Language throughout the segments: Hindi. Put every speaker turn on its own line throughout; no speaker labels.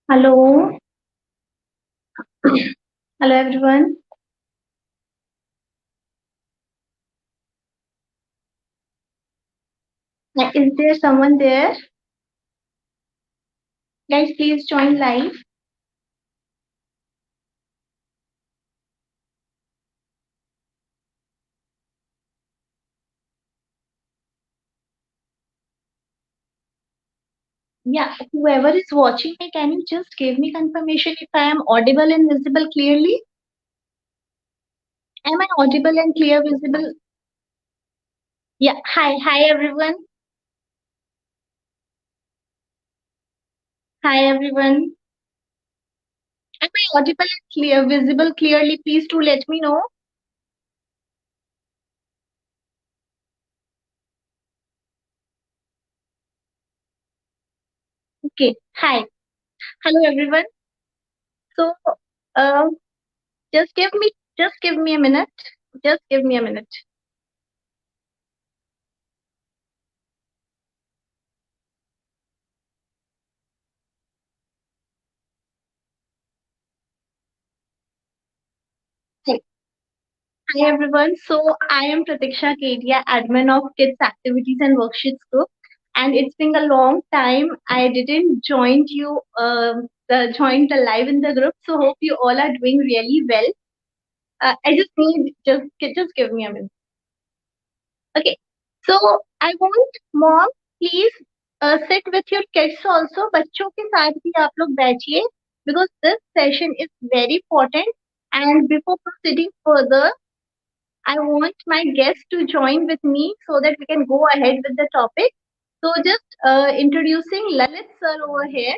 Hello, hello everyone. Is there someone there? Guys, please join live. Yeah, whoever is watching me, can you just give me confirmation if I am audible and visible clearly? Am I audible and clear visible? Yeah, hi everyone. Hi everyone. Am I audible and clear visible clearly? Please do let me know. Okay, hi. Hello everyone. So, uh, just give me a minute. Just give me a minute. Hi everyone. So I am Pratiksha Kedia, admin of Kids Activities and Worksheets Group, and it's been a long time. I didn't join the live in the group. So hope you all are doing really well. I just need just give me a minute. Okay. So I want mom, please sit with your kids also. बच्चों के साथ भी आप लोग बैठिए because this session is very important. And before proceeding further, I want my guests to join with me so that we can go ahead with the topic. So just introducing Lalit sir over here.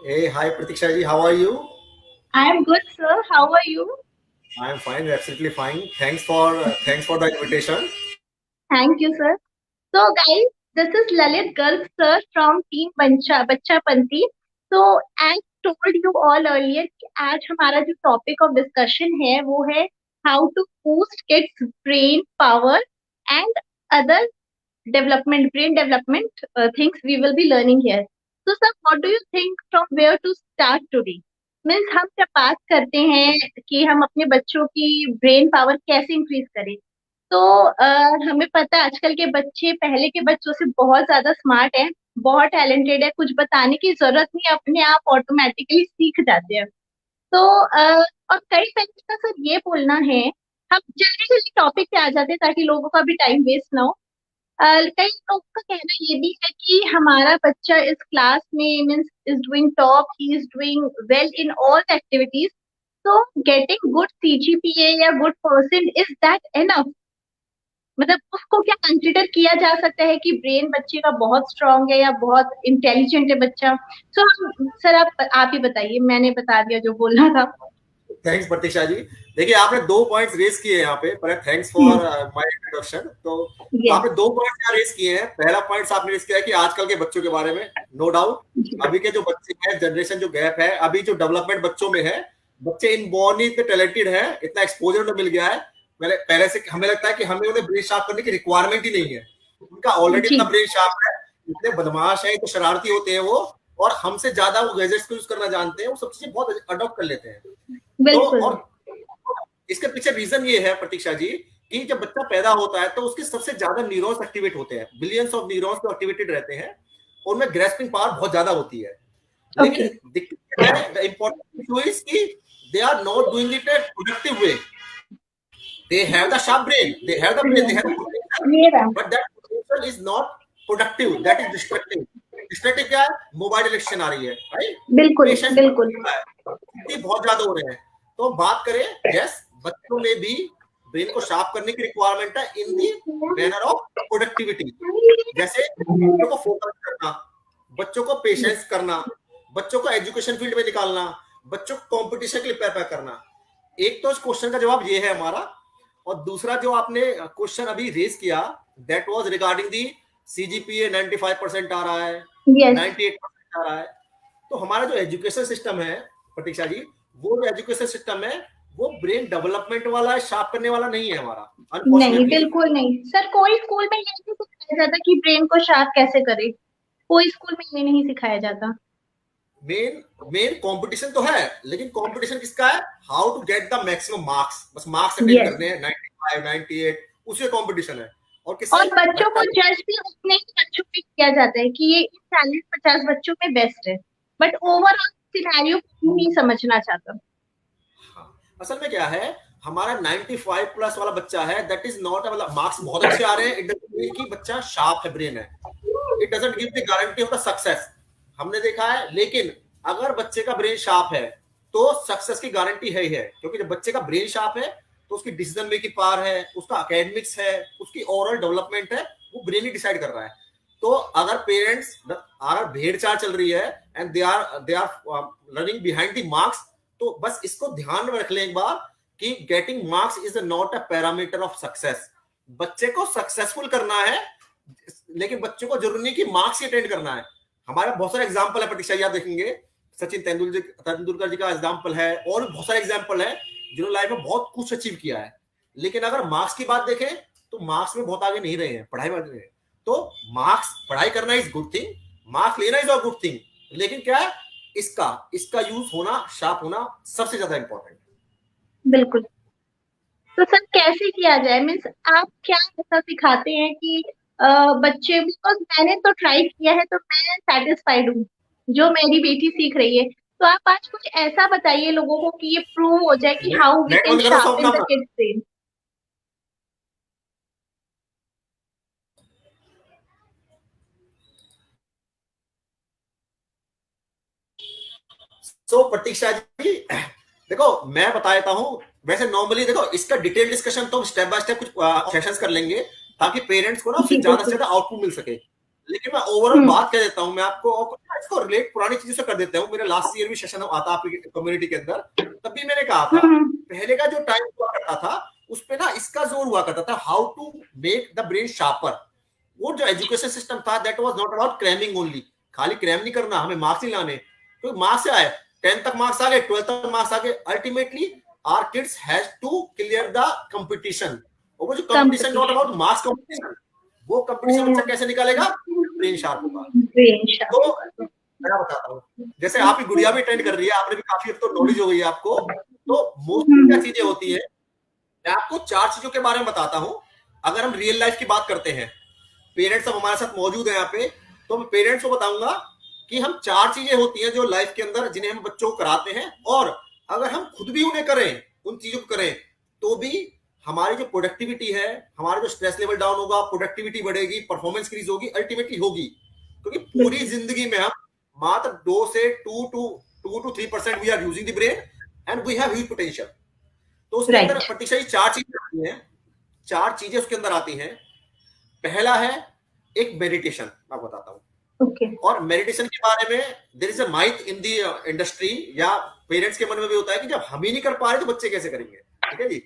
Hey, hi Pratiksha ji, how are you?
I am good, sir. How are you?
I am fine, absolutely fine. Thanks for the invitation.
Thank you, sir. So guys, this is Lalit Garg sir from Team Bacha Panti. So as told you all earlier, कि आज हमारा जो topic of discussion है वो है how to boost kids brain power and other brain development things we will be learning here. So, sir, what do you think from where to start today? Means हम जब बात करते हैं कि हम अपने बच्चों की ब्रेन पावर कैसे इंक्रीज करें, तो हमें पता है आजकल के बच्चे पहले के बच्चों से बहुत ज्यादा स्मार्ट है, बहुत टैलेंटेड है, कुछ बताने की जरूरत नहीं, अपने आप ऑटोमेटिकली सीख जाते हैं। तो और कई पेरेंट्स का सर ये बोलना है, हम जल्दी जल्दी टॉपिक पे आ जाते हैं ताकि लोगों का भी टाइम वेस्ट ना हो। कई लोगों का कहना ये भी है कि हमारा बच्चा इस क्लास में means is doing top, he is doing well in all activities, तो गेटिंग गुड सीजीपीए या good percent is that enough? मतलब उसको क्या कंसिडर किया जा सकता है कि ब्रेन बच्चे का बहुत स्ट्रांग है या बहुत इंटेलिजेंट है बच्चा? सो सर आप ही बताइए, मैंने बता दिया जो बोलना था।
थैंक्स प्रतीक्षा जी। देखिए आपने दो पॉइंट्स रेस किए हैं यहाँ पे, पर थैंक्स फॉर माय इंट्रोडक्शन। तो
यस।
आपने दो पॉइंट्स यहाँ रेस किए हैं। पहला पॉइंट आपने रेस किया है कि आजकल के बच्चों के बारे में, नो डाउट अभी के जो बच्चे हैं, जनरेशन जो गैप है, अभी जो डेवलपमेंट बच्चों में है, बच्चे इन बॉर्न ही इतने टैलेंटेड है, इतना एक्सपोजर उन्हें मिल गया है। पहले से हमें लगता है कि हमें उन्हें ब्रेन शार्प करने की रिक्वायरमेंट ही नहीं है, उनका ऑलरेडी
जी।
इतना ब्रेन शार्प है, इतने बदमाश है, इतने शरारती होते हैं वो, और हमसे ज्यादा वो गैजेट्स को यूज करना जानते हैं, वो सब चीजें बहुत अडॉप्ट कर लेते हैं। तो
बिल्कुल।
और इसके पीछे रीजन ये है प्रतीक्षा जी कि जब बच्चा पैदा होता है तो उसके सबसे ज्यादा न्यूरॉन्स एक्टिवेट होते हैं, बिलियंस ऑफ न्यूरॉन्स जो एक्टिवेटेड रहते हैं, उनमें ग्रेस्पिंग पावर बहुत ज्यादा होती है।
ओके।
लेकिन दिक्कत है, द इंपॉर्टेंट इशू इज कि they are not doing it in productive way. they have the sharp brain, they have the brain, they have the potential,
ये रहा।
but that potential is not productive, that is destructive। Destructive क्या है? मोबाइल एडिक्शन आ रही है, राइट?
बिल्कुल
पेशेंस
बिल्कुल।
बहुत ज्यादा हो रहे हैं। तो बात करें, यस, बच्चों में भी ब्रेन को शार्प करने की रिक्वायरमेंट है इन दी मैनर ऑफ प्रोडक्टिविटी। जैसे बच्चों को फोकस करना, बच्चों को पेशेंस करना, बच्चों को एजुकेशन फील्ड में निकालना, बच्चों को कॉम्पिटिशन के लिए प्रिपेयर करना। एक तो इस क्वेश्चन का जवाब ये है हमारा, और दूसरा जो आपने क्वेश्चन अभी रेज किया, that was regarding the CGPA 95% आ रहा है,
यस।
98% आ रहा है। तो हमारा जो एजुकेशन सिस्टम है प्रतीक्षा जी, वो जो एजुकेशन सिस्टम है वो ब्रेन डेवलपमेंट वाला है, शार्प करने वाला नहीं है हमारा,
नहीं,
अनफॉर्चुनेटली।
बिल्कुल नहीं सर। कोई स्कूल में ये नहीं सिखाया जाता कि ब्रेन को शार्प कैसे करे। कोई स्कूल में ये नहीं सिखाया जाता।
मेन मेन कंपटीशन तो है, लेकिन कंपटीशन किसका है? How to get the maximum marks, बस मार्क्स अटेन
यस।
करने हैं 95 98, उसी कंपटीशन है। और
और
किससे?
बच्चों को
बच्चा।
जज भी उतने ही बच्चों पे किया जाता है कि ये 40-50 बच्चों में बेस्ट है, बट ओवरऑल सिनेरियो को नहीं समझना चाहता।
हाँ, असल में क्या है, हमारा 95 प्लस वाला बच्चा है, दैट इज नॉट, मतलब मार्क्स बहुत अच्छे आ रहे हैं, इट डजंट मीन कि बच्चा शार्प है, ब्रेन है। It doesn't give the guarantee of the success, हमने देखा है। लेकिन अगर बच्चे का ब्रेन शार्प है तो सक्सेस की गारंटी है ही है, क्योंकि जब बच्चे का ब्रेन शार्प है तो उसकी डिसीजन मेकिंग पावर है, उसका एकेडमिक्स है, उसकी ओवरऑल डेवलपमेंट है, वो ब्रेन ही डिसाइड कर रहा है। तो अगर पेरेंट्स, अगर भेड़ चाल चल रही है and they are running behind the marks, तो बस इसको ध्यान में रख लें एक बार कि getting marks is not a parameter of success. बच्चे को सक्सेसफुल करना है, लेकिन बच्चों को जरूरी नहीं कि मार्क्स ही अटेंड करना है। हमारे बहुत सारे एग्जाम्पल है प्रतीक्षा जी, आप देखेंगे सचिन तेंदुलकर जी का एग्जाम्पल है, और भी बहुत सारे एग्जाम्पल है जिन्होंने लाइफ में बहुत कुछ अचीव किया है। लेकिन अगर मार्क्स की बात देखें तो मार्क्स में बहुत आगे नहीं रहे हैं, पढ़ाई में आगे रहे हैं। तो मार्क्स, पढ़ाई करना इज गुड थिंग, मार्क्स लेना इज अ गुड थिंग, लेकिन क्या है, इसका इसका यूज होना, शार्प होना सबसे ज्यादा इंपॉर्टेंट है।
बिल्कुल। तो सर कैसे किया जाए, मीन्स आप क्या ऐसा सिखाते हैं कि बच्चे, बिकॉज मैंने तो ट्राई किया है तो मैं सेटिस्फाइड हूँ जो मेरी बेटी सीख रही है। तो आप आज कुछ ऐसा बताइए लोगों को कि ये प्रूव हो जाए कि हाउ वी
नेट
कैन
बंद करो सब
शार्पन द
अपना।
Kids brain.
So Pratiksha ji, देखो मैं बता देता हूं। वैसे नॉर्मली देखो, इसका डिटेल डिस्कशन तो स्टेप बाय स्टेप कुछ सेशंस कर लेंगे, ताकि पेरेंट्स को ना उससे
जी
ज्यादा से
बिल्कुल।
ज्यादा आउटपुट मिल सके। लेकिन मैं ओवरऑल
हम्म।
बात कह देता हूं मैं आपको, और इसको रिलेट पुरानी चीजों से कर देता हूं। मेरे लास्ट ईयर भी सेशन आता आपकी कम्युनिटी के अंदर, तब भी मैंने कहा था,
हम्म।
पहले का जो टाइम हुआ करता था उस पे ना इसका जोर हुआ करता था, how to make the brain sharper. वो जो एजुकेशन सिस्टम था, that was not about cramming only, खाली क्रैम नहीं करना, हमें मार्क्स नहीं लाने। तो मार्क्स से आए, 10th तक मार्क्स आ गए, 12th तक मार्क्स आ गए, ultimately our kids has to clear the competition. और वो जो competition not
competition.
About marks competition, वो कंपटीशन बच्चा कैसे निकालेगा? ब्रेन शार्प होगा।
ब्रेन
तो
शार्प।
मैं बताता हूँ, जैसे आपकी गुड़िया भी अटेंड कर रही है, आपने भी काफी अब तो नॉलेज हो गई है आपको। तो मोस्टली क्या चीजें होती है, मैं आपको 4 चीजों के बारे में बताता हूँ। अगर हम रियल लाइफ की बात करते हैं, पेरेंट्स सब हमारे साथ मौजूद हैं यहाँ पे, तो मैं पेरेंट्स को बताऊंगा कि हम 4 चीजें होती हैं जो लाइफ के अंदर, जिन्हें हम बच्चों को कराते हैं, और अगर हम खुद भी उन्हें करें, उन चीजों को करें, तो भी हमारी जो प्रोडक्टिविटी है, हमारा जो स्ट्रेस लेवल डाउन होगा, प्रोडक्टिविटी बढ़ेगी, परफॉर्मेंस इंक्रीज होगी, अल्टीमेटली होगी। क्योंकि पूरी जिंदगी में हम मात्र 2 से 2 to 3% we are using the brain, and we have huge potential. तो उसके अंदर
राइट।
प्रतीक्षा 4 चीजें आती हैं, 4 चीजें उसके अंदर आती हैं। पहला है एक मेडिटेशन, मैं बताता हूँ।
ओके।
और मेडिटेशन के बारे में there is a myth in the industry, या पेरेंट्स के मन में भी होता है कि जब हम ही नहीं कर पा रहे तो बच्चे कैसे करेंगे। ठीक है जी।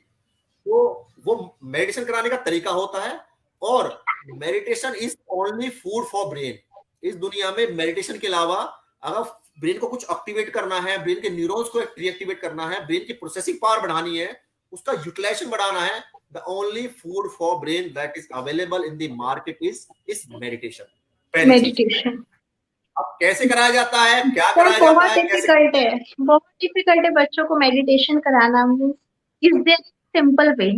तो वो मेडिटेशन कराने का तरीका होता है, और meditation is only food for brain. इस दुनिया में मेडिटेशन के अलावा अगर ब्रेन को कुछ एक्टिवेट करना है, ब्रेन के न्यूरॉन्स को रीएक्टिवेट करना है, ब्रेन की प्रोसेसिंग पावर बढ़ानी है, उसका यूटिलाइजेशन बढ़ाना है, the only food for brain that is available in the market is meditation. पहली चीज।
मेडिटेशन।
अब कैसे कराया जाता है, क्या
सर
कराया जाता
बहुत
है, कैसे?
डिफिकल्ट है, बहुत डिफिकल्ट है बच्चों को मेडिटेशन कराना। Means is there simple way?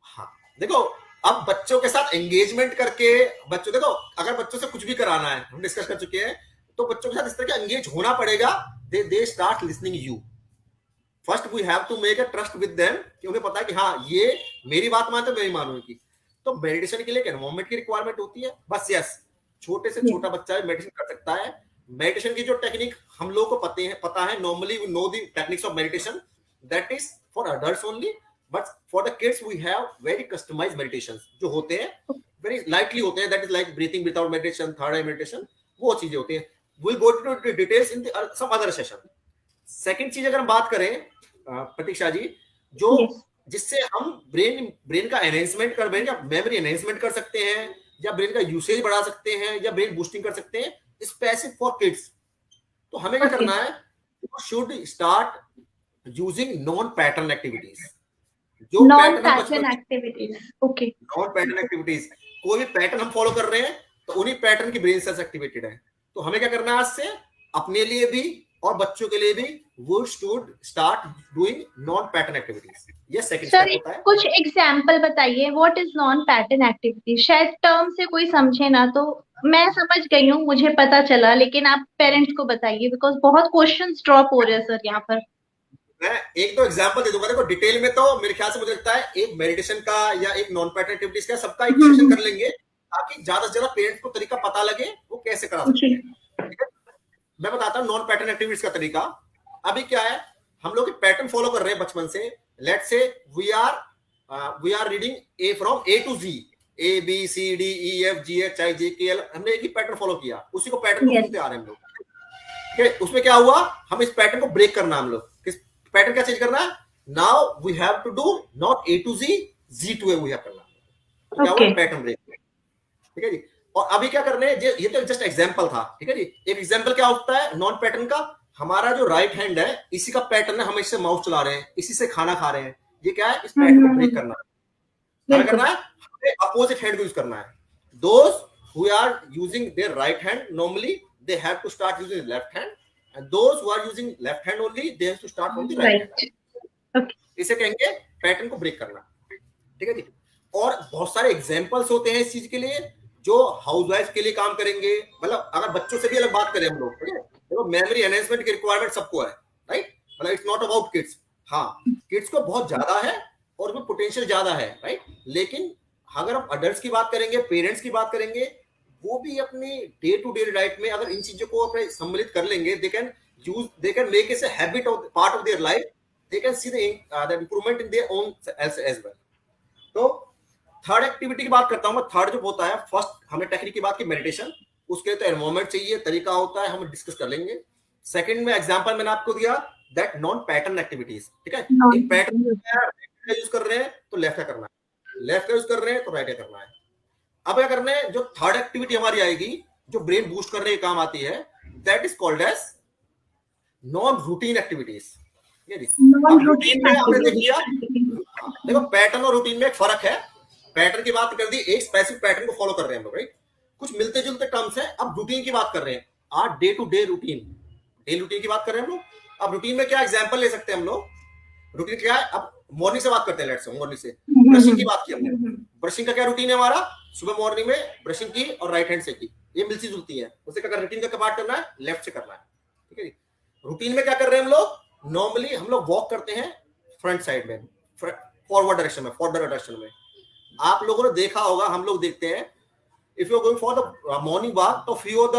हाँ, देखो, अब बच्चों के साथ एंगेजमेंट करके, बच्चों, देखो अगर बच्चों से कुछ भी कराना है, हम डिस्कस कर चुके हैं, तो बच्चों के साथ इस तरह का एंगेज होना पड़ेगा। They start listening you. First we have to make a trust with them, कि उन्हें पता है कि हाँ ये मेरी बात मानते, मैं ही मानूंगी। तो मेडिटेशन के लिए एक एनवायरमेंट की रिक्वायरमेंट होती है, बस। यस, छोटे से छोटा बच्चा भी मेडिटेशन कर सकता है। मेडिटेशन की जो टेक्निक हम लोग को पता है normally we know the techniques of meditation, that is for adults only. But for the kids we have very customized meditation जो होते हैं, वेरी लाइटली होते हैं, that is like breathing without meditation, third eye meditation, वो चीजें होती हैं। Will go to details in some other session. Second चीज अगर हम बात करें प्रतीक्षा जी, जो
यस।
जिससे हम ब्रेन का एनहेंसमेंट कर, ब्रेन का मेमोरी एनहेंसमेंट कर सकते हैं, या ब्रेन का यूसेज बढ़ा सकते हैं, या ब्रेन बूस्टिंग कर सकते हैं, स्पेसिफिक फॉर किड्स। तो हमें क्या
ओके।
करना है, should start using non pattern activities. जो
नॉन
पैटर्न हम बचपन,
pattern activities, okay.
Non pattern activities, कोई भी पैटर्न हम फॉलो कर रहे हैं तो उन्हीं पैटर्न की ब्रेन सेल्स एक्टिवेटेड है। तो हमें क्या करना है आज से, अपने लिए भी और बच्चों के लिए भी, वो should start doing non pattern activities. ये सेकंड
सर
स्टेप होता है।
कुछ एग्जाम्पल बताइए, what is non pattern activity? शायद टर्म से कोई समझे ना, तो मैं समझ गई हूँ, मुझे पता चला, लेकिन आप पेरेंट्स को बताइए, बिकॉज बहुत क्वेश्चंस ड्रॉप हो रहे हैं सर यहाँ पर।
मैं एक दो एग्जांपल दे दूंगा। देखो डिटेल में तो मेरे ख्याल से मुझे लगता है एक मेडिटेशन का या एक नॉन पैटर्न एक्टिविटीज का सबका एक सेशन कर लेंगे, ताकि ज्यादा से ज्यादा पेरेंट्स को तरीका पता लगे वो कैसे करा सकते
जी।
हैं। ठीक है, मैं बताता हूँ नॉन पैटर्न एक्टिविटीज का तरीका। अभी क्या है, हम लोग पैटर्न फॉलो कर रहे हैं बचपन से। Let's say we are reading A from A to G, A B C D E F G H I J K L, हमने एक ही पैटर्न फॉलो किया, उसी को पैटर्न को
यस।
सुनते आ रहे हैं हम लोग। ठीक है, उसमें क्या हुआ, हम इस पैटर्न को ब्रेक करना, हम लोग किस पैटर्न क्या चेंज करना है, now we have to do not A to Z to A we have करना। तो क्या हुआ, पैटर्न ब्रेक। ठीक है जी। और अभी क्या करने हैं, ये तो जस्ट एग्जांपल था। ठीक है जी। एक एग्जांपल क्या होता है नॉन पैटर्न का, हमारा जो राइट हैंड है इसी का पैटर्न है, हम इससे माउस चला रहे हैं, इसी से खाना खा रहे हैं। ये क्या है, इस पैटर्न को ब्रेक करना है। हमें करना है, हमें अपोजिट हैंड को यूज करना है। Those who are using their right hand normally they have to start using left hand, and those who are using left hand only they have to start from the right hand.
Okay.
इसे कहेंगे पैटर्न को ब्रेक करना। ठीक है जी। और बहुत सारे एग्जांपल्स होते हैं इस चीज के लिए जो हाउसवाइफ के लिए काम करेंगे। मतलब अगर बच्चों से भी अलग बात करें हम लोग, ठीक है, देखो मेमोरी एनहेंसमेंट की रिक्वायरमेंट सबको है, राइट। मतलब इट्स नॉट अबाउट किड्स। हाँ, किड्स को बहुत ज्यादा है और उसमें पोटेंशियल ज्यादा है, राइट। लेकिन अगर हम अडल्ट्स की बात करेंगे, पेरेंट्स की बात करेंगे, वो भी अपनी डे टू डे लाइफ में अगर इन चीजों को अपने सम्मिलित कर लेंगे, they can make it a habit of part of their life, they can see the improvement in their own as well. तो थर्ड एक्टिविटी की बात करता हूं मैं। थर्ड जो होता है, फर्स्ट हमने टेक्निक की बात की मेडिटेशन, उसके लिए तो एनवायरमेंट चाहिए, तरीका होता है, हम डिस्कस कर लेंगे। सेकंड में एग्जांपल मैंने आपको दिया दैट नॉन पैटर्न एक्टिविटीज। ठीक है, एक पैटर्न यूज कर रहे हैं तो लेफ्ट का करना है, लेफ्ट का यूज कर रहे हैं तो राइट का करना है। अब क्या करना है, जो थर्ड एक्टिविटी हमारी आएगी जो ब्रेन बूस्ट करने के काम आती है, that is called as non routine activities. अब रूटीन में आपने देख लिया, देखो पैटर्न और रूटीन में एक फर्क है। पैटर्न की बात कर दी, एक स्पेसिफिक पैटर्न को फॉलो कर रहे हैं हम लोग, राइट। कुछ मिलते जुलते टर्म्स हैं। अब रूटीन की बात कर रहे हैं, आज day to day routine, daily routine की बात कर रहे हैं हम लोग। अब रूटीन में क्या एग्जांपल ले सकते हैं हम लोग। रूटीन क्या है, अब मॉर्निंग से बात करते हैं। लेट्स से मॉर्निंग से ब्रशिंग की बात की हमने। ब्रशिंग का क्या रूटीन है हमारा, सुबह मॉर्निंग में ब्रशिंग की और राइट हैंड से की, ये मिलती जुलती है। उसे क्या रूटीन का पार्ट करना है, लेफ्ट से करना है। ठीक है, रूटीन में क्या कर रहे हैं हम लोग, नॉर्मली हम लोग वॉक करते हैं फ्रंट साइड में, फॉरवर्ड डायरेक्शन में, फॉरवर्ड डायरेक्शन में। आप लोगों ने देखा होगा, हम लोग देखते हैं, if you are going for the morning walk, तो few of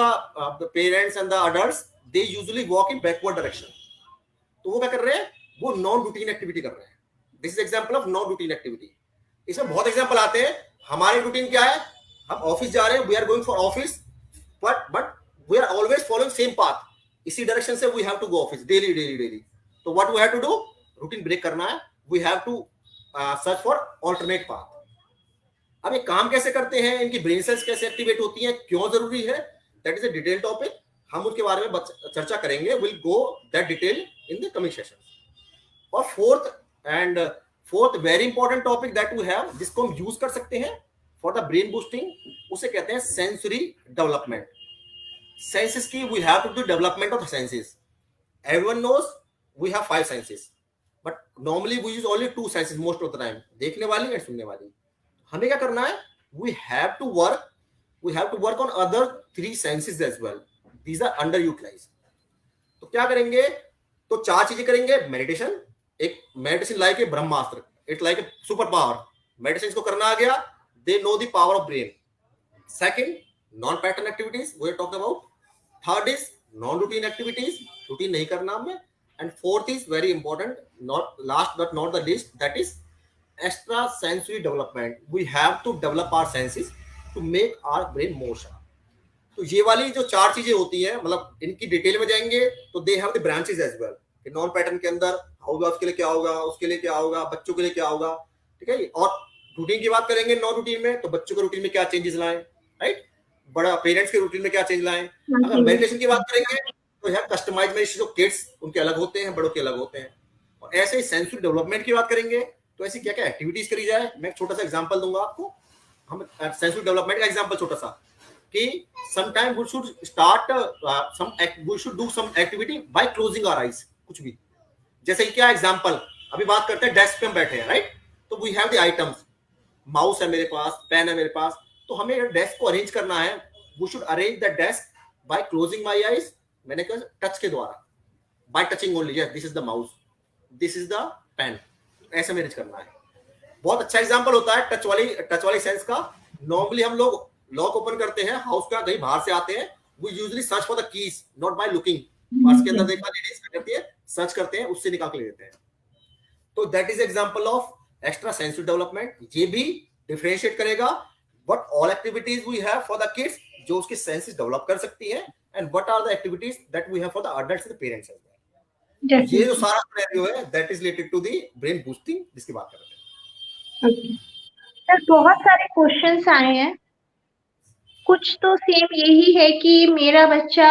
the parents and the adults they usually walk in backward direction. तो वो क्या कर रहे हैं, वो नॉन रूटीन एक्टिविटी कर रहे हैं। This is example of non routine activity. इसमें बहुत एग्जांपल आते हैं। हमारी रूटीन क्या है, हम ऑफिस जा रहे हैं, we are going for office, but we are always following same path, इसी डायरेक्शन से we have to go office daily daily daily. तो what we have to do, routine break करना है, we have to search for alternate path. अब ये काम कैसे करते हैं, इनकी ब्रेन सेल्स कैसे एक्टिवेट होती हैं, क्यों जरूरी है, that is a detail topic. हम उसके बारे में चर्चा करेंगे, will go that detail in the coming session. और fourth very important topic that we have, जिसको हम यूज कर सकते हैं फॉर द ब्रेन बूस्टिंग, उसे कहते हैं सेंसरी डेवलपमेंट। सेंसेस की we have to do development of senses. Everyone knows we have 5 senses, but normally we use only 2 senses most of the time, देखने वाली एंड सुनने वाली। हमें क्या करना है, we have to work on other 3 senses as well, these are under utilize. तो क्या करेंगे, तो 4 चीजें करेंगे। मेडिटेशन, एक meditation like a Brahmastra, it's like a super power. Meditation को करना आ गया, they know the power of brain. Second, non pattern activities we are talking about. Third is non routine activities, routine नहीं करना हमें। And fourth is very important, not last but not the least, that is extra sensory development. We have to develop our senses to make our brain more sharp. तो ये वाली जो 4 चीजें होती हैं, मतलब इनकी डिटेल में जाएंगे तो they have the branches as well. कि नॉन पैटर्न के अंदर हाउस के लिए क्या होगा, उसके लिए क्या होगा, बच्चों के लिए क्या होगा। ठीक है, और रूटीन की बात करेंगे नॉन रूटीन में, तो बच्चों के रूटीन में क्या चेंजेस लाएं, राइट। बड़ा पेरेंट्स के रूटीन में क्या चेंज लाएं। अगर मेडिटेशन की बात करेंगे तो है कस्टमाइज मेडिटेशन, जो किड्स उनके अलग होते हैं, बड़ों के अलग होते हैं। और ऐसे ही सेंसरी डेवलपमेंट की बात करेंगे तो ऐसी क्या क्या एक्टिविटीज करी जाए। मैं एक छोटा सा एग्जांपल दूंगा आपको। हम सेंसरी डेवलपमेंट का एग्जांपल छोटा सा कि sometime we should start we should do some activity by closing our eyes. कुछ भी, जैसे क्या एग्जांपल, अभी बात करते हैं डेस्क पे हम बैठे हैं, राइट, तो we have the items, mouse है मेरे पास, पेन है मेरे पास, तो हमें डेस्क को अरेंज करना है। We should arrange the desk by closing my eyes, मैंने कहा टच के द्वारा, by touching only, yes this is the mouse, this is the pen, ऐसे मैनेज करना है। बहुत अच्छा एग्जांपल होता है टच वाली सेंस का। नॉर्मली हम लोग लॉक ओपन करते हैं हाउस का, कहीं बाहर से आते हैं, we usually search for the keys, not by looking. Purse के अंदर देखा लेडीज करती है, सर्च करते हैं, उससे निकाल के ले लेते हैं। तो that is example of extra sensory development. ये भी डिफरेंशिएट करेगा what all activities we have for the kids जो उसके सेंसेस डेवलप कर सकती है, and what are the activities that we have for the adults and parents. ये जो सारा सिनेरियो है that is related to the brain boosting जिसकी बात कर रहे हैं।
ओके सर, बहुत सारे क्वेश्चंस आए हैं। कुछ तो सेम यही है कि मेरा बच्चा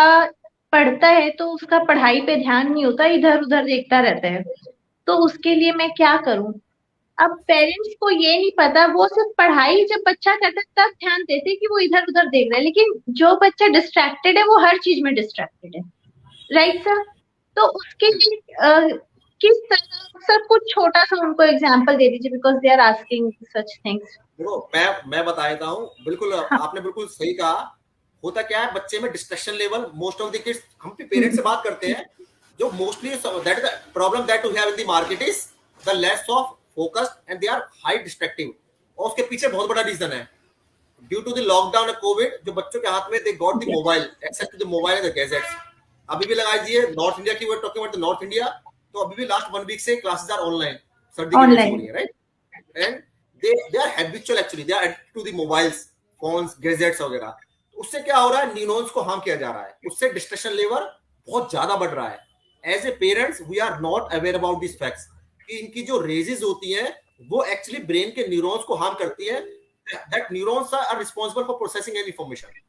पढ़ता है तो उसका पढ़ाई पे ध्यान नहीं होता, इधर उधर देखता रहता है, तो उसके लिए मैं क्या करूं। अब पेरेंट्स को ये नहीं पता, वो सिर्फ पढ़ाई जब बच्चा करता है तब ध्यान देते कि वो इधर उधर देख रहा है, लेकिन जो बच्चा डिस्ट्रैक्टेड है वो हर चीज में डिस्ट्रैक्टेड है, राइट सर। तो उसके लिए किस तरह, सर कुछ छोटा सा उनको एग्जांपल दे दीजिए, because they are asking such things.
देखो मैं बता देता हूँ, बिल्कुल आपने बिल्कुल सही कहा। होता क्या है, बच्चे में distraction level, most of the kids, हम भी पेरेंट्स से बात करते हैं, जो mostly that is the problem that we have in the market is the less of focused and they are high distractive. और उसके पीछे बहुत बड़ा रीजन है ड्यू टू द लॉकडाउन और कोविड, जो बच्चों के हाथ में they got the mobile, access to the mobile and the gadgets. अभी भी लगा दीजिए नॉर्थ इंडिया की, we are talking about the North India, तो अभी भी लास्ट 1 वीक से क्लासेस आर ऑनलाइन, सर्दी की वजह से हो रही है, right, and they are habitual actually, they are addicted to the mobiles, phones, gadgets वगैरह। उससे क्या हो रहा है, न्यूरॉन्स को हार्म किया जा रहा है, उससे डिस्ट्रैक्शन लेवल बहुत ज्यादा बढ़ रहा है। As a parents we are not aware about this facts कि इनकी जो रेजेस होती हैं वो एक्चुअली ब्रेन के न्यूरॉन्स को हार्म करती है। That neurons are responsible for processing any information.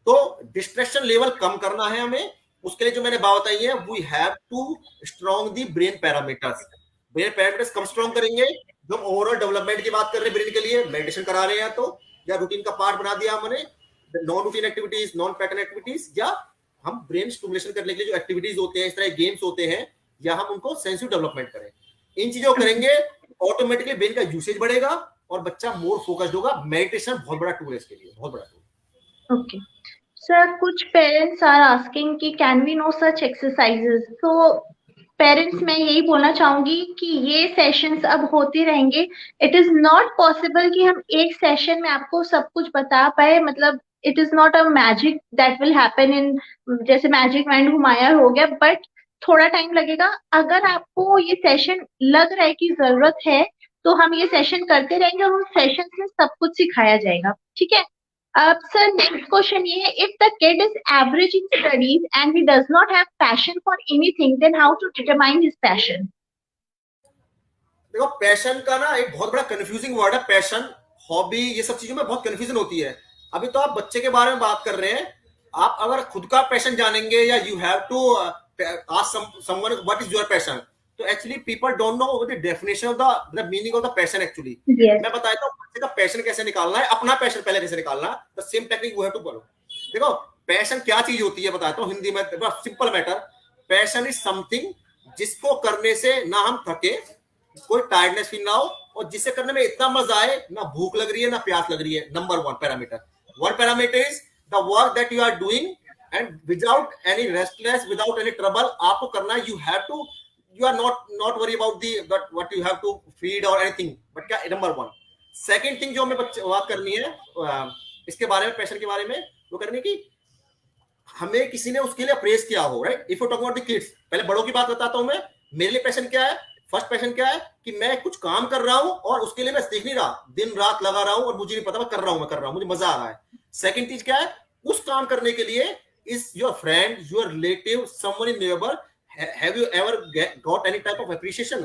तो डिस्ट्रैक्शन लेवल कम करना है हमें, उसके लिए जो मैंने बात बताई है, we have to strong the brain parameters. Brain parameters कम स्ट्रॉन्ग करेंगे, जो ओवरऑल डेवलपमेंट की बात कर रहे हैं ब्रेन के लिए, मेडिटेशन करा रहे हैं तो, या रूटीन का पार्ट बना दिया हमने, non routine activities, non pattern activities, या हम ब्रेन स्टिमुलेशन करने के लिए जो एक्टिविटीज होते हैं, इस तरह गेम्स होते हैं, या हम उनको सेंसिटिव डेवलपमेंट करें। इन चीजों को करेंगे ऑटोमेटिकली ब्रेन का यूसेज बढ़ेगा और बच्चा मोर फोकस्ड होगा। मेडिटेशन बहुत बड़ा टूल है इसके लिए, बहुत बड़ा टूल।
ओके सर, कुछ पेरेंट्स आर आस्किंग कि can we know such exercises. तो पेरेंट्स मैं यही बोलना चाहूंगी कि ये सेशंस अब होते रहेंगे। इट इज नॉट पॉसिबल कि हम एक सेशन में आपको सब कुछ बता पाए, मतलब it is not a magic that will happen in, जैसे मैजिक मैन घुमाया हो गया, बट थोड़ा टाइम लगेगा। अगर आपको ये सेशन लग रहा है कि जरूरत है तो हम ये सेशन करते रहेंगे और उन सेशन में सब कुछ सिखाया जाएगा, ठीक है। अब सर नेक्स्ट क्वेश्चन ये है, if the kid is average in studies and he does not have passion for anything, then how to determine his passion.
देखो पैशन का ना एक बहुत बड़ा कंफ्यूजिंग वर्ड है, पैशन, हॉबी, ये सब चीजों में बहुत कंफ्यूजन होती है। अभी तो आप बच्चे के बारे में बात कर रहे हैं, आप अगर खुद का पैशन जानेंगे, या you have to ask someone what is your passion, तो actually people don't know the definition of the meaning of the passion actually. मैं बताता हूँ बच्चे का पैशन कैसे निकालना है, अपना पैशन पहले कैसे निकालना है, the same technique we have to follow. देखो पैशन क्या चीज होती है बताता हूँ हिंदी में, simple matter. Passion is something जिसको करने से ना हम थके, कोई टायर्डनेस फील ना हो, और जिसे करने में इतना मजा आए, ना भूख लग रही है ना प्यास लग रही है। Number one parameter is the work that you are doing and without any restless, without any trouble आपको करना है। You have to, you are not worry about the but what you have to feed or anything, but क्या नंबर वन। सेकंड थिंग जो हमें बच्चे बात करनी है इसके बारे में, पैशन के बारे में, वो करनी कि हमें किसी ने उसके लिए अप्रेज किया हो, right. If you talk about the kids, पहले बड़ों की बात बताता हूं मैं। मेरे लिए पैशन क्या है, फर्स्ट पैशन क्या है कि मैं कुछ काम कर रहा हूं और उसके लिए मैं सीख नहीं रहा, दिन रात लगा रहा हूं और मुझे नहीं पता मैं कर रहा हूं, मुझे मजा आ रहा है। सेकंड चीज क्या है, उस काम करने के लिए is your friend, your relative, someone in neighbour, have you ever got any type of appreciation?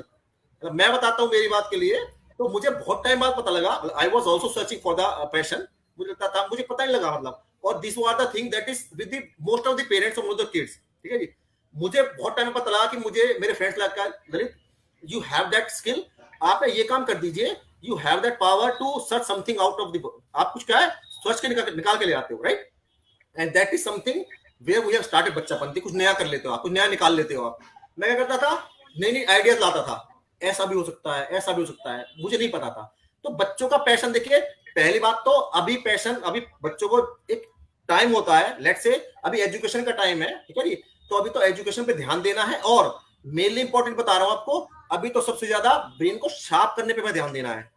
मैं बताता हूँ मेरी बात के लिए, तो मुझे बहुत टाइम बाद पता लगा, I was also searching for the passion, मुझे लगता था, मुझे पता नहीं लगा मतलब। और this was the thing that is with the most of the parents of the kids, ठीक है जी। मुझे बहुत टाइम पता लगा कि मुझे मेरे फ्रेंड्स लगा Lalit you have that skill, आप ये काम कर दीजिए, you have that power to search something out of the, आप कुछ क्या है सर्च के निकाल के ले आते हो, right? And that is something where we have started बच्चापंथी, कुछ नया कर लेते हो आप, कुछ नया निकाल लेते हो आप। मैं क्या करता था, नई नई आइडियाज लाता था, ऐसा भी हो सकता है, ऐसा भी हो सकता है, मुझे नहीं पता था। तो बच्चों का पैशन देखिए, पहली बात तो अभी पैशन, अभी बच्चों को एक टाइम होता है, लेट्स से अभी एजुकेशन का टाइम है, ठीक है जी, तो अभी तो एजुकेशन पे ध्यान देना है, और मेनली इंपॉर्टेंट बता रहा हूं आपको, अभी तो सबसे ज्यादा ब्रेन को शार्प करने पे ध्यान देना है।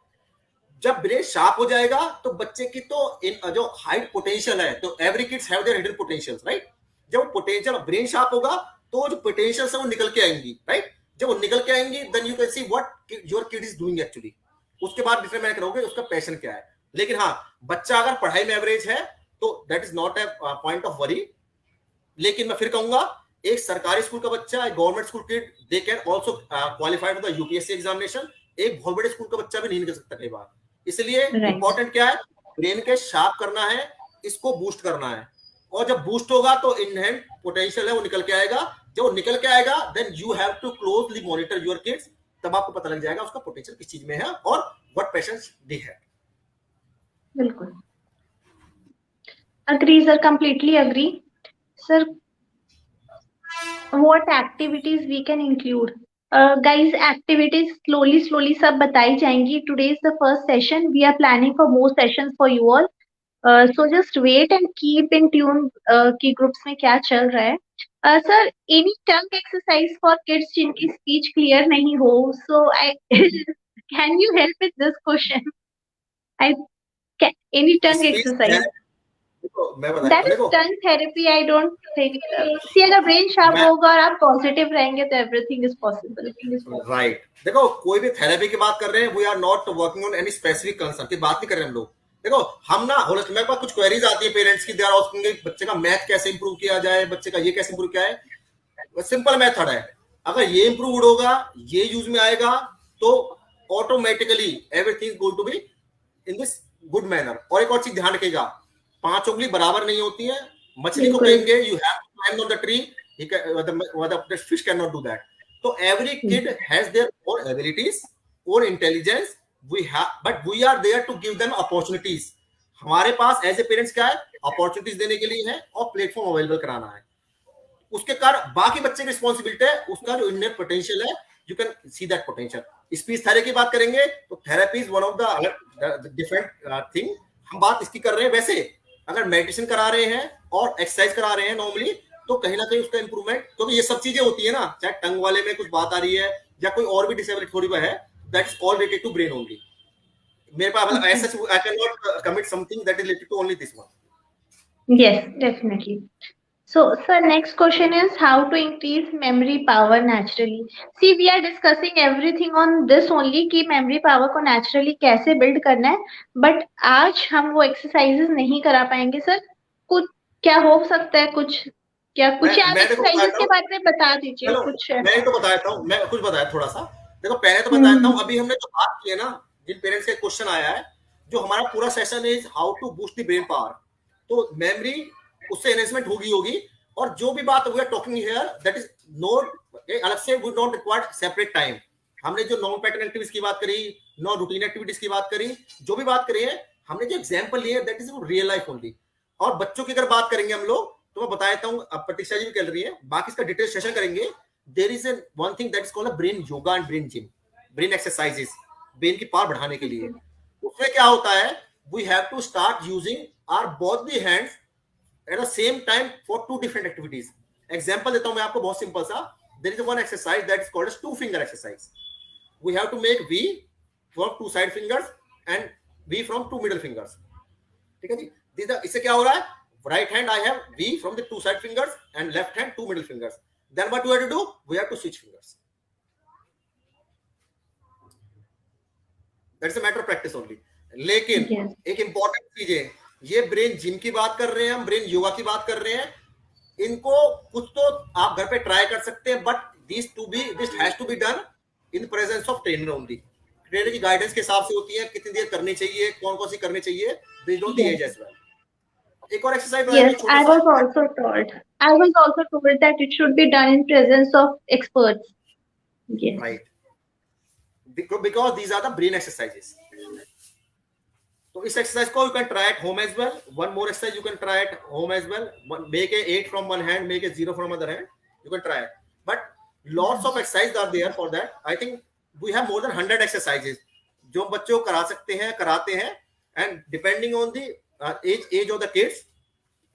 जब ब्रेन शार्प हो जाएगा तो बच्चे की तो इन जो हाइट पोटेंशियल है, तो every kids have their hidden potentials, right? जब पोटेंशियल ब्रेन शार्प होगा तो जो पोटेंशियल्स है वो निकल के आएंगी, राइट? जब वो निकल के आएंगी then you can see what your kid is doing actually. उसके बाद डिटरमाइन करोगे उसका पैशन क्या है। लेकिन हाँ, बच्चा अगर पढ़ाई में एवरेज है तो that is not a point of worry. लेकिन मैं फिर कहूंगा, एक सरकारी स्कूल का बच्चा, एक government school kid, they can also qualify for the UPSC examination. एक बहुत बड़े स्कूल का बच्चा भी नहीं निकल सकता कई बार। इसलिए
Right.
इंपॉर्टेंट क्या है, ब्रेन के शार्प करना है, इसको बूस्ट करना है, और जब बूस्ट होगा तो इनहेरेंट पोटेंशियल है वो निकल के आएगा। जब वो निकल के आएगा then you have to closely monitor your kids, तब आपको पता लग जाएगा उसका पोटेंशियल किस चीज में है और व्हाट पैशन दे है।
बिल्कुल agree sir, completely agree sir. What activities we can include? Guys, activities slowly सब बताई जाएंगी. Today is the first session. We are planning for more sessions for you all. So just wait and keep in tune कि groups में क्या चल रहा है. Sir, any tongue exercise for kids जिनकी speech clear नहीं हो? So I can you help with this question? I can, any tongue
speech
exercise?
मैं बता
That is
देखो,
tongue therapy. I don't think. See, अगर brain sharp
मैं
होगा और आप positive रहेंगे तो everything is possible.
राइट देखो, कोई भी थेरेपी की बात कर रहे हैं, we are not working on any specific concern की बात नहीं कर रहे हम लोग। देखो हम ना होलिस्ट, मेरे पास कुछ क्वेरीज आती है पेरेंट्स की, दे आर आस्किंग बच्चे का मैथ कैसे इंप्रूव किया जाए, बच्चे का ये कैसे इंप्रूव किया है। सिंपल मेथड है, अगर ये इंप्रूव होगा, ये यूज में आएगा, तो automatically everything going to be in this good manner. और एक और चीज ध्यान रखिएगा, 5 उंगली बराबर नहीं होती है। मछली को कहेंगे you have to climb on the tree, the fish can not do that. तो every kid has their own abilities, own intelligence, we have, but we are there to give them opportunities. हमारे पास एज ए पेरेंट्स क्या है, अपॉर्चुनिटीज देने के लिए है और प्लेटफॉर्म अवेलेबल कराना है। उसके कारण बाकी बच्चे की रिस्पॉन्सिबिलिटी है, उसका जो इनर पोटेंशियल है, you can see that potential. Speech therapy की बात करेंगे तो therapy is one of the different thing. हम बात इसकी कर रहे हैं। वैसे अगर मेडिटेशन करा रहे हैं और एक्सरसाइज करा रहे हैं नॉर्मली, तो कहीं ना कहीं उसका इंप्रूवमेंट, क्योंकि ये सब चीजें होती है ना, चाहे टंग वाले में कुछ बात आ रही है या कोई और भी डिसेबिलिटी थोड़ी बहुत है, that is all related to brain only. मेरे पास मतलब ऐसा I can not commit something that is related to only this one.
Yes, definitely. So, sir, next question is how to increase memory power naturally. See, we are discussing everything on this only कि memory power को naturally कैसे build करना है. But आज हम वो exercises नहीं करा पाएंगे सर. कुछ क्या हो सकता है, कुछ क्या कुछ आप exercises के बारे में बता दीजिए कुछ.
मैं तो बताता हूँ, मैं कुछ बताया थोड़ा सा। देखो पहले तो बताता हूँ, अभी हमने जो बात की है ना, जिन पेरेंट्स का क्वेश्चन आया है, जो हमारा पूरा session is how to boost the brain power, तो मेमोरी उससे एनहेंसमेंट होगी। और जो भी बात we are talking here, that is not अलग से, we don't require separate time. हमने जो नॉन पैटर्न एक्टिविटीज की बात करी, नॉन रूटीन एक्टिविटीज की बात करी, जो भी बात करी है, हमने जो एग्जांपल लिए that is real life only. और बच्चों की अगर बात करेंगे हम लोग, तो मैं बताता हूँ, अब प्रतीक्षा जी भी कर रही है, बाकी इसका डिटेल सेशन करेंगे। There is one thing that is called brain yoga and brain gym, brain exercises, brain की पावर बढ़ाने के लिए। उसमें क्या होता है, we have to start using our both the hands at the same time for two different activities. Example देता हूं मैं आपको बहुत सिंपल सा। There is one exercise that is called as 2 finger exercise. We have to make V from 2 side fingers and V from 2 middle fingers. ठीक है जी। इससे क्या हो रहा है, right hand I have V from the 2 side fingers and left hand 2 middle fingers. Then what we have to do, we have to switch fingers. That's a matter of practice only. लेकिन एक important चीज है, ये ब्रेन जिम की बात कर रहे हैं हम, ब्रेन योगा की बात कर रहे हैं, इनको कुछ तो आप घर पे ट्राई कर सकते हैं, but this has to be done in presence of trainer only. Trainer की गाइडेंस के हिसाब से होती है, कितनी देर करनी चाहिए, कौन कौन सी करनी चाहिए, based on the age as well. एक और exercise
Yes, I was also told that it should be done in presence of experts. Yes.
Right. because these are the brain exercises. तो इस एक्सरसाइज को you can try at home as well. One more exercise you can try at home as well. Make a 8 from one hand, make a 0 from other hand. You can try it. But lots of exercises are there for that. I think we have more than 100 exercises जो बच्चों को करा सकते हैं, कराते हैं, and depending on the age of the kids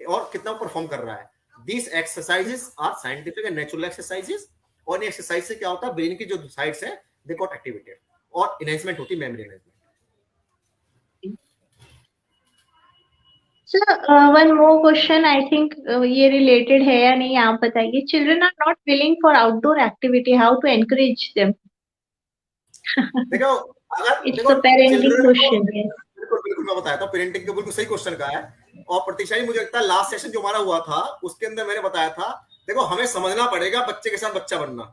और कितना परफॉर्म कर रहा है. These exercises are scientific and natural exercises. और ये एक्सरसाइज से क्या होता है, ब्रेन की जो साइड्स है दे गॉट एक्टिवेटेड और एनहांसमेंट होती है memory enhancement.
So, one more question, I think ये related है या नहीं आप बताइए. Children are not willing for outdoor activity. How to encourage them?
देखो अगर
It's a parenting question.
बिल्कुल बिल्कुल मैं बताया था, पेरेंटिंग का बिल्कुल सही क्वेश्चन का है. और प्रतीक्षा जी मुझे लगता है लास्ट सेशन जो हमारा हुआ था उसके अंदर मैंने बताया था, देखो हमें समझना पड़ेगा बच्चे के साथ बच्चा बनना.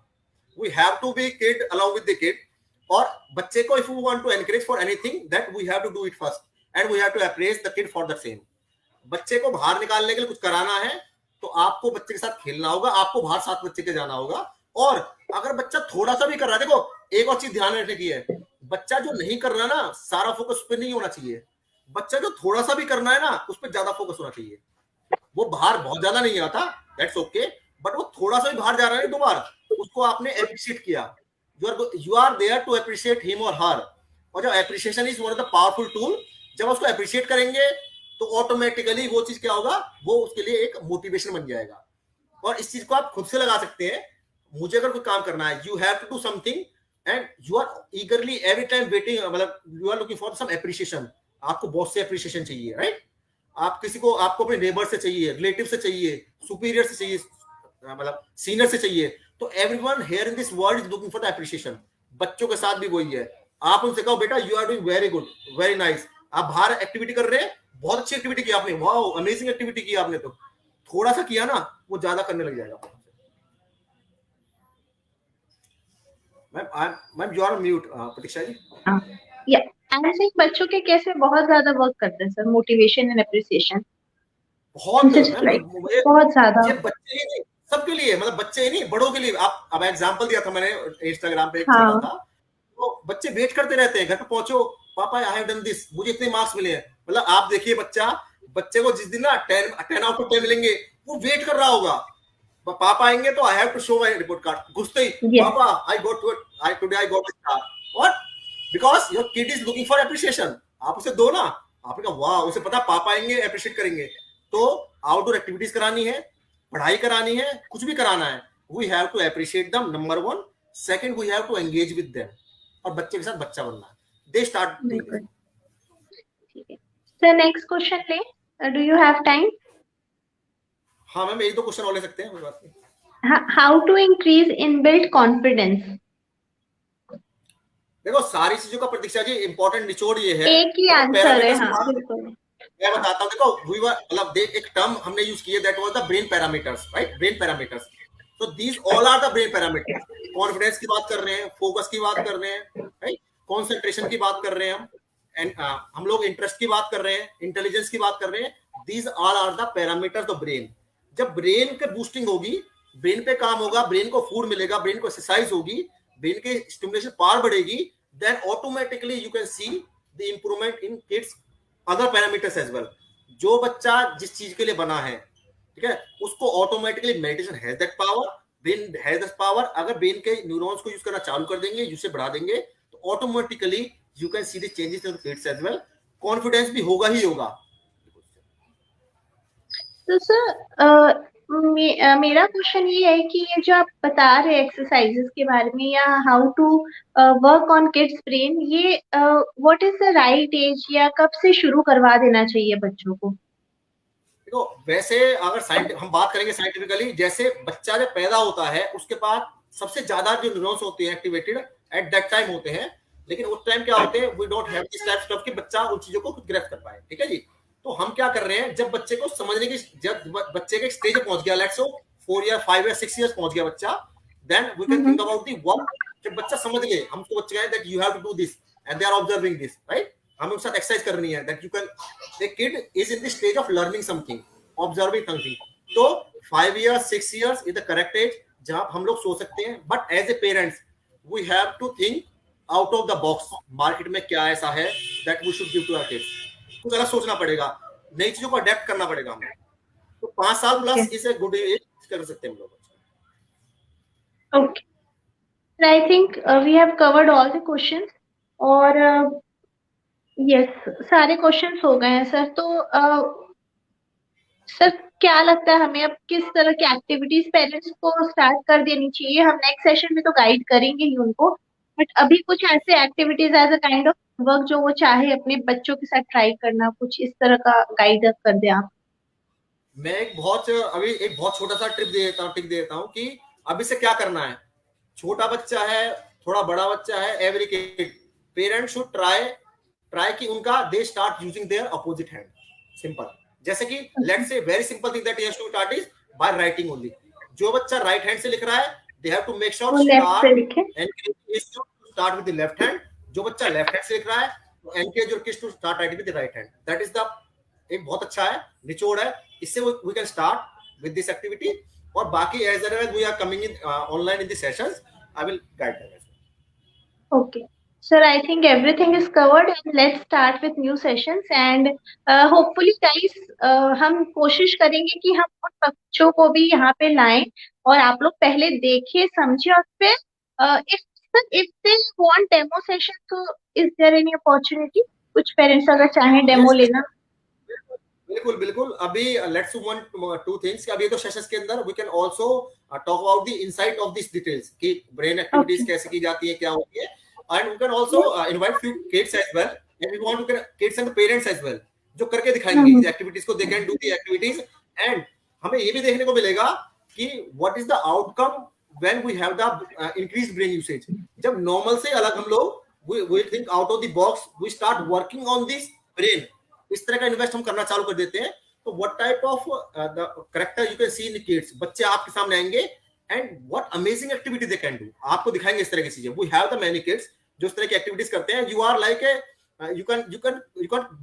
We have to be kid along with the kid. और बच्चे को if we want to encourage for anything that we have to do it first and we have to appraise the kid for the same. बच्चे को बाहर निकालने के लिए कुछ कराना है तो आपको बच्चे के साथ खेलना होगा, आपको बाहर साथ बच्चे के जाना होगा. और अगर बच्चा थोड़ा सा भी कर रहा है, देखो एक और चीज ध्यान रखने की है, बच्चा जो नहीं कर रहा ना सारा फोकस उस पर नहीं होना चाहिए. बच्चा जो थोड़ा सा भी करना है ना उस पर ज्यादा फोकस होना चाहिए. वो बाहर बहुत ज्यादा नहीं आता, दैट्स ओके, बट वो थोड़ा सा भी बाहर जा रहा है 2 बार, उसको आपने एप्रिशिएट किया. You are there to appreciate him और हर. और जो appreciation is one of the powerful tool. जब उसको एप्रिशिएट करेंगे तो ऑटोमेटिकली वो चीज क्या होगा, वो उसके लिए एक मोटिवेशन बन जाएगा. और इस चीज को आप खुद से लगा सकते हैं. मुझे अगर कोई काम करना है, you have to do something and you are eagerly every time waiting, मतलब you are looking for some appreciation. आपको बॉस से एप्रिशिएशन चाहिए, राइट? आप किसी को, आपको अपने नेबर से चाहिए, रिलेटिव से चाहिए, सुपीरियर से चाहिए, मतलब सीनियर से चाहिए. तो everyone here in this world is looking for the appreciation. बच्चों के साथ भी वही है. आप उनसे कहो बेटा you are doing very good, very nice. आप बाहर एक्टिविटी कर रहे हैं, बहुत अच्छी एक्टिविटी की आपने, वाओ अमेजिंग एक्टिविटी की आपने. तो थोड़ा सा किया ना वो ज्यादा करने लग जाएगा. मैम यू आर म्यूट प्रतीक्षा जी.
या ऐसे बच्चों के कैसे बहुत ज्यादा वर्क करते हैं सर, मोटिवेशन एंड एप्रिसिएशन.
बहुत
बहुत ज्यादा.
ये बच्चे ही नहीं, सबके लिए, मतलब बच्चे ही नहीं बड़ों के लिए. आप अब एग्जांपल दिया था मैंने इंस्टाग्राम पे, एक छोटा था, तो बच्चे वेट करते रहते हैं घर पे पहुंचो, पापा आई हैव डन दिस, मुझे इतने मार्क्स मिले हैं. मतलब आप देखिए बच्चे को जिस दिन ना 10 आउट ऑफ 10 मिलेंगे वो वेट कर रहा होगा. पापा आएंगे तो I have to show my report card. घुसते ही पापा I got today I got star. What? Because your kid is looking for appreciation. आप उसे दो ना, आपने कहा वाह, उसे पता पापा आएंगे एप्रिशिएट करेंगे. तो आउटडोर एक्टिविटीज करानी है, पढ़ाई करानी है, कुछ भी कराना है, we have to appreciate them, number 1. Second, we have to engage with them. और बच्चे के साथ बच्चा बनना है. They start doing it.
ठीक है सर, नेक्स्ट क्वेश्चन ले. Do you have time?
हाँ मैम, एक 2 क्वेश्चन और ले सकते हैं, कोई बात नहीं.
How to increase inbuilt confidence?
देखो सारी चीजों का प्रतीक्षा जी इंपॉर्टेंट निचोड़ ये है,
एक ही आंसर है. हाँ बिल्कुल,
मैं बताता हूँ. देखो मतलब एक टर्म हमने यूज किया, that was the brain parameters, right? Brain parameters. तो these all are the brain parameters. Confidence की बात कर रहे हैं, फोकस की बात कर रहे हैं, राइट? कंसंट्रेशन की बात कर रहे हैं हम, एंड हम लोग इंटरेस्ट की बात कर रहे हैं, इंटेलिजेंस की बात कर रहे हैं. These all are the parameters of brain. जब ब्रेन के बूस्टिंग होगी, ब्रेन पे काम होगा, ब्रेन को फूड मिलेगा, ब्रेन को एक्सरसाइज होगी, ब्रेन के स्टिमुलेशन पावर बढ़ेगी, then automatically you can see the improvement in kids other parameters as well. जो बच्चा जिस चीज के लिए बना है, ठीक है, उसको automatically meditation has that power, brain has that power. अगर ब्रेन के न्यूरॉन्स को यूज करना चालू कर देंगे, यूज से बढ़ा देंगे, तो automatically you can see the changes in kids as well. Confidence भी होगा ही होगा.
तो सर मेरा क्वेश्चन ये है कि ये जो आप बता रहे हैं एक्सरसाइजेस के बारे में, या how to work on kids brain, ये what is the right age, या कब से शुरू करवा देना चाहिए बच्चों को?
देखो वैसे अगर हम बात करेंगे साइंटिफिकली, जैसे बच्चा जब पैदा होता है उसके बाद सबसे ज्यादा जो न्यूरॉन्स होते हैं एक्टिवेटेड एट दैट टाइम होते हैं. लेकिन उस टाइम क्या होते हैं, we don't have this type stuff कि बच्चा उन चीजों को ग्रैस्प कर पाए. ठीक है जी. तो हम क्या कर रहे हैं, जब बच्चे को समझने की, जब बच्चे के स्टेज पहुंच गया, लेट्स सो 4 या 5 या 6 इयर्स पहुंच गया बच्चा, then we can think about the work. जब बच्चा समझ ले, हमको बच्चे कहें that you have to do this and they are observing this, right? हमें उनके साथ एक्सरसाइज करनी है, that you can, the kid is in the stage of learning something, observing something. तो 5 years 6 years is the correct age जहां हम लोग सोच सकते हैं. But as a parents we have to think out of the box market में क्या ऐसा है that we should give to our kids. कुछ अलग सोचना पड़ेगा, नई चीजों को अडेप्ट करना पड़ेगा हमें। तो 5 साल प्लस इसे गुड एज कर सकते हैं हम लोग।
Okay. I think we have covered all the questions और यस सारे क्वेश्चंस हो गए हैं सर। तो सर क्या लगता है हमें अब किस तरह की एक्टिविटीज पेरेंट्स को स्टार्ट कर देनी चाहिए? हम नेक्स्ट सेशन में तो गाइड करेंगे ही उनको, बट अभी कुछ ऐसे activities as a kind of work जो वो चाहे अपने बच्चों के साथ ट्राई करना, कुछ इस तरह का गाइड कर दे आप।
मैं एक बहुत छोटा सा टिप दे देता हूँ कि अभी से क्या करना है। छोटा बच्चा है, थोड़ा बड़ा बच्चा है, every kid parent should try कि उनका they start using their opposite hand. Simple, जैसे कि let's say very simple thing that he has to start is by writing only. जो बच्चा राइट हैंड से लिख रहा है they have to make sure start with the left hand. जो बच्चा लेफ्ट हैंड से लिख रहा है तो encourage your kids to start writing with the right hand. That is the एक बहुत अच्छा है, निचोड़ है। इससे we can start with this activity. और बाकी as we are coming in online in the sessions, I will guide them.
Okay. Sir, I think everything is covered and let's start with new sessions and hopefully guys हम कोशिश करेंगे कि हम उन बच्चों को भी यहाँ पे लाएं और आप लोग पहले देखिए समझिए और फिर if they want demo session so is there any opportunity? कुछ पेरेंट्स अगर चाहें डेमो लेना।
बिल्कुल बिल्कुल। अभी लेट्स वन टू थिंग्स। अभी तो सेशंस के अंदर we can also talk about the insight of this details कि ब्रेन एक्टिविटीज कैसे की जाती है, क्या होती है। And we can also invite few kids as well and we want to kids and parents as well जो करके दिखाएंगे इस एक्टिविटीज को। They can do the activities and हमें ये भी देखने को मिलेगा कि what is the outcome when we have the increased brain usage. जब नॉर्मल से अलग हम लोग we think out of the box, we start working on this brain, इस तरह का इन्वेस्ट हम करना चालू कर देते हैं। तो what type of the character you can see in kids, बच्चे आपके सामने आएंगे and what amazing activity they can do, आपको दिखाएंगे इस तरह की चीजें। We have the many kids जो इस तरह की एक्टिविटीज करते हैं। You are like you can't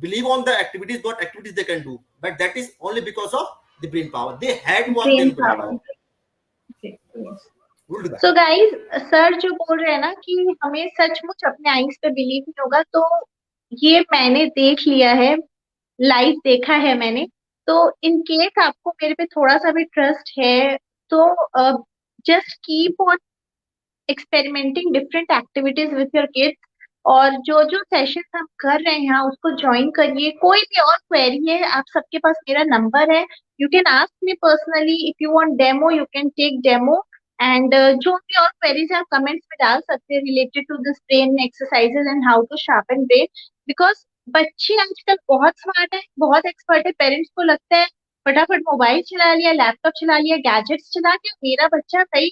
believe on the activities what activities they can do, but that is only because of the brain power they had worked in brain power.
So guys, sir जो बोल रहे हैं ना कि हमें सचमुच अपने आईज पे बिलीव नहीं होगा, तो ये मैंने देख लिया है, लाइव देखा है मैंने। तो इन केस आपको मेरे पे थोड़ा सा भी ट्रस्ट है तो just keep on experimenting different activities with your kids और जो जो सेशन हम कर रहे हैं उसको ज्वाइन करिए। कोई भी और क्वेरी है आप सबके पास मेरा नंबर है, you can ask me personally. If you want demo you can take demo and जो भी और क्वेरीज है आप कमेंट्स में डाल सकते हैं related to this brain exercises and how to sharpen brain. Because बच्चे आजकल बहुत स्मार्ट है, बहुत एक्सपर्ट है। पेरेंट्स को लगता है फटाफट मोबाइल चला लिया, लैपटॉप चला लिया, गैजेट्स चला के मेरा बच्चा सही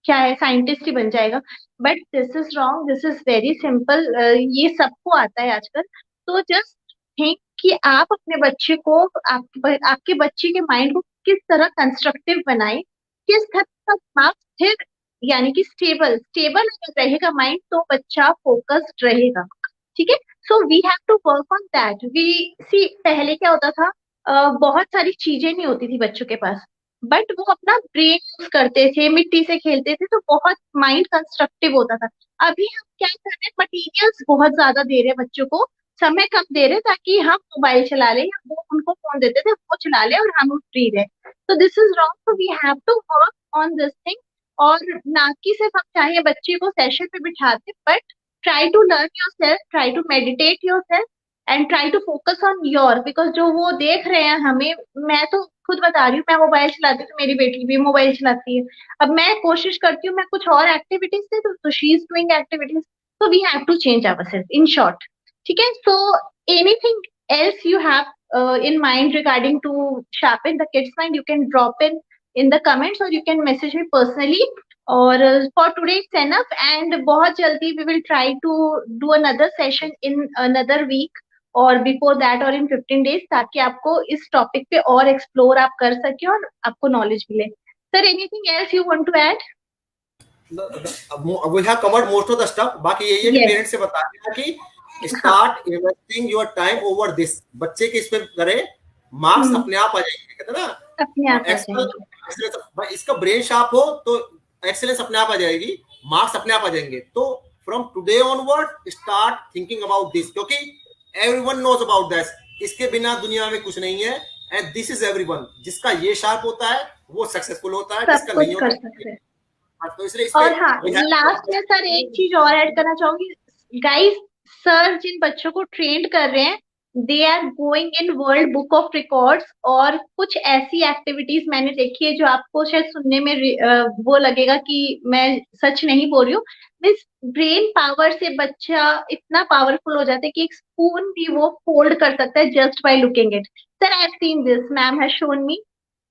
क्या है साइंटिस्ट ही बन जाएगा। But this is wrong, this is very simple. ये सबको आता है आजकल। तो जस्ट थिंक कि आप अपने बच्चे को आपके बच्चे के माइंड को किस तरह कंस्ट्रक्टिव बनाए, किस हद तक दिमाग स्थिर यानी कि स्टेबल स्टेबल अगर रहेगा माइंड तो बच्चा फोकस्ड रहेगा। ठीक है, so we have to work on that. We see पहले क्या होता था, बहुत सारी चीजें नहीं होती थी बच्चों के पास, बट वो अपना ब्रेन यूज करते थे, मिट्टी से खेलते थे, तो बहुत माइंड कंस्ट्रक्टिव होता था। अभी हम क्या कर रहे हैं, मटीरियल्स बहुत ज्यादा दे रहे हैं बच्चों को, समय कम दे रहे ताकि हम मोबाइल चला लें या वो उनको फोन देते थे वो चला ले और हम फ्री रहे। तो this is wrong, so we have to work on this thing. और ना कि सिर्फ हम चाहे बच्चे को सेशन पे बिठाते, but try to learn yourself, try to meditate yourself and try to focus on your. Because जो वो देख रहे हैं हमें, मैं तो खुद बता रही हूँ, मैं मोबाइल चलाती हूँ तो मेरी बेटी भी मोबाइल चलाती है। अब मैं कोशिश करती हूँ मैं कुछ और एक्टिविटीज से, तो शी इज डूइंग एक्टिविटीज। तो we have to change ourself in short. ठीक है, so anything else you have in mind regarding to sharpen the kids mind, you can drop in the comments or you can message me personally. और for today it's enough and बहुत जल्दी we will try to do another session in another week और बिफोर दैट और इन 15 days, ताकि आपको इस टॉपिक पे और एक्सप्लोर आप कर सके और आपको नॉलेज मिले। Sir anything else you want to add?
We have covered most of the stuff. बाकी यही है कि पेरेंट्स से बता देना कि start investing your time over this. बच्चे के इस पे करें, मार्क्स अपने आप आ जाएंगे, कहते हैं ना
अपने आप आ जाएंगे।
इसका ब्रेन शार्प हो तो एक्सीलेंस अपने आप आ जाएगी, मार्क्स अपने आप आ जाएंगे। तो from today onward start thinking about this, क्योंकि everyone knows about this, इसके बिना दुनिया में कुछ नहीं है, and this is everyone, जिसका ये शार्प होता है वो सक्सेसफुल होता है, जिसका नहीं होता है। तो इसलिए
और हाँ, लास्ट में सर एक चीज और ऐड करना चाहूंगी, गाइस सर जिन बच्चों को ट्रेंड कर रहे हैं they are going in world book of records, और कुछ ऐसी एक्टिविटीज मैंने देखी है जो आपको शायद सुनने में वो लगेगा कि मैं सच नहीं बोल रही हूँ। मीन्स ब्रेन पावर से बच्चा इतना पावरफुल हो जाता है कि एक स्पून भी वो फोल्ड कर सकता है just by looking it. Sir I have seen this, ma'am has shown me,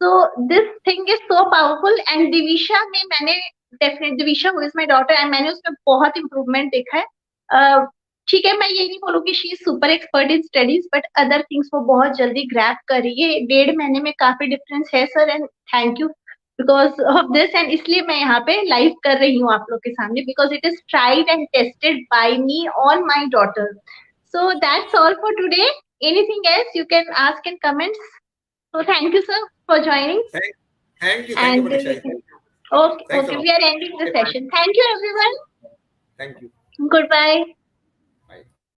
so this thing is so powerful. And Divisha में मैंने definite, Divisha who is my daughter, and मैंने उसमें बहुत इंप्रूवमेंट देखा है। ठीक है, मैं ये नहीं बोलूंगी she is super expert in studies, but other things वो बहुत जल्दी ग्रैब कर रही है। 1.5 महीने में काफी डिफरेंस है sir, and thank you because of this. And इसलिए मैं यहाँ पे लाइव कर रही हूँ आप लोग के सामने, because it is tried and tested by me on my daughter. So that's all for today. Anything else you can ask in comments. So thank you, sir, for joining.
Thank you,
And
Manisha.
okay, we are ending the session. Thank you, everyone.
Thank you.
Goodbye.